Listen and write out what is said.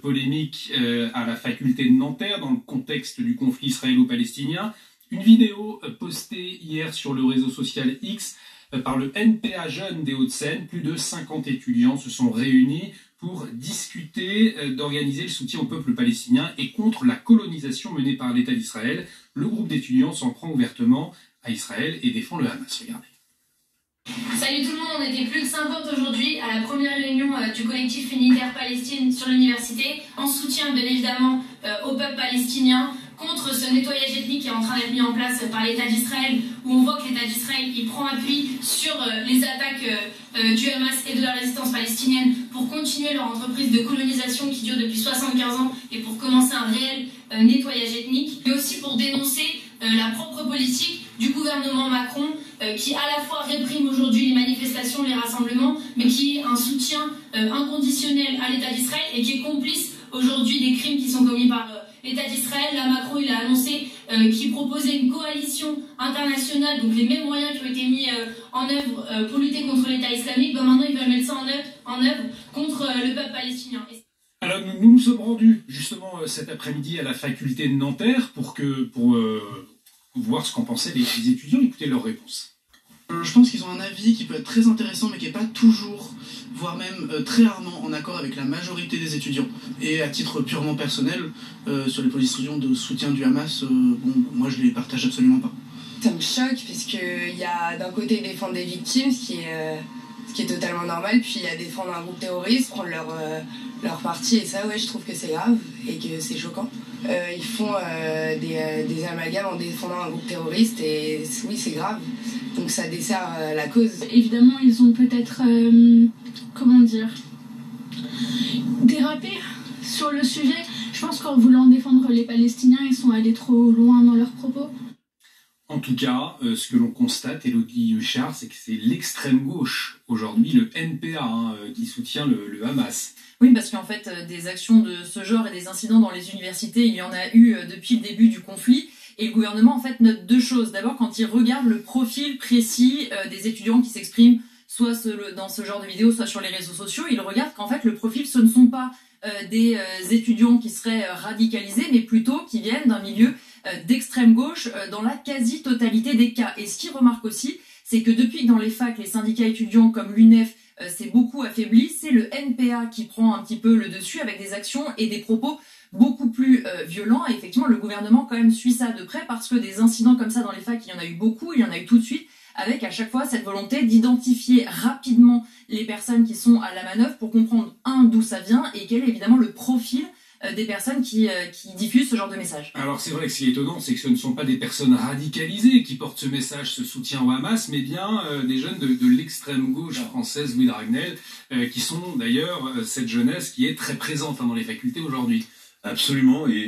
Polémique à la faculté de Nanterre dans le contexte du conflit israélo-palestinien. Une vidéo postée hier sur le réseau social X par le NPA Jeunes des Hauts-de-Seine. Plus de 50 étudiants se sont réunis pour discuter d'organiser le soutien au peuple palestinien et contre la colonisation menée par l'État d'Israël. Le groupe d'étudiants s'en prend ouvertement à Israël et défend le Hamas. Regardez. Salut tout le monde, on était plus de 50 aujourd'hui à la première réunion du collectif unitaire Palestine sur l'université, en soutien bien évidemment au peuple palestinien, contre ce nettoyage ethnique qui est en train d'être mis en place par l'État d'Israël, où on voit que l'État d'Israël il prend appui sur les attaques du Hamas et de la résistance palestinienne pour continuer leur entreprise de colonisation qui dure depuis 75 ans et pour commencer un réel nettoyage ethnique, mais aussi pour dénoncer la propre politique du gouvernement Macron qui à la fois réprime aujourd'hui les manifestations, les rassemblements, mais qui est un soutien inconditionnel à l'État d'Israël et qui est complice aujourd'hui des crimes qui sont commis par l'État d'Israël. Là, Macron il a annoncé qu'il proposait une coalition internationale, donc les mêmes moyens qui ont été mis en œuvre pour lutter contre l'État islamique, ben maintenant ils veulent mettre ça en œuvre contre le peuple palestinien. Alors nous nous sommes rendus justement cet après-midi à la faculté de Nanterre pour voir ce qu'en pensaient les étudiants, écouter leurs réponses. Je pense qu'ils ont un avis qui peut être très intéressant mais qui n'est pas toujours, voire même très rarement en accord avec la majorité des étudiants. Et à titre purement personnel, sur les positions de soutien du Hamas, moi je les partage absolument pas. Ça me choque puisqu'il y a d'un côté défendre des victimes, ce qui est totalement normal, puis il y a défendre un groupe terroriste, prendre leur parti, et ça ouais je trouve que c'est grave et que c'est choquant. Ils font des amalgames en défendant un groupe terroriste et oui c'est grave, donc ça dessert la cause. Évidemment ils ont peut-être, comment dire, dérapé sur le sujet. Je pense qu'en voulant défendre les Palestiniens ils sont allés trop loin dans leurs propos. En tout cas, ce que l'on constate, Elodie Huchard, c'est que c'est l'extrême gauche, aujourd'hui le NPA, qui soutient le Hamas. Oui, parce qu'en fait, des actions de ce genre et des incidents dans les universités, il y en a eu depuis le début du conflit. Et le gouvernement, en fait, note deux choses. D'abord, quand il regarde le profil précis des étudiants qui s'expriment, soit dans ce genre de vidéos, soit sur les réseaux sociaux, il regarde qu'en fait, le profil, ce ne sont pas des étudiants qui seraient radicalisés, mais plutôt qui viennent d'un milieu d'extrême gauche dans la quasi-totalité des cas. Et ce qu'il remarque aussi, c'est que depuis que dans les facs, les syndicats étudiants comme l'UNEF s'est beaucoup affaibli, c'est le NPA qui prend un petit peu le dessus avec des actions et des propos beaucoup plus violents. Et effectivement, le gouvernement quand même suit ça de près parce que des incidents comme ça dans les facs, il y en a eu beaucoup, il y en a eu tout de suite, avec à chaque fois cette volonté d'identifier rapidement les personnes qui sont à la manœuvre pour comprendre, d'où ça vient et quel est évidemment le profil des personnes qui diffusent ce genre de message. Alors c'est vrai que ce qui est étonnant, c'est que ce ne sont pas des personnes radicalisées qui portent ce message, ce soutien au Hamas, mais bien des jeunes de l'extrême gauche française, Louis Dragnel, qui sont d'ailleurs cette jeunesse qui est très présente dans les facultés aujourd'hui. Absolument. Et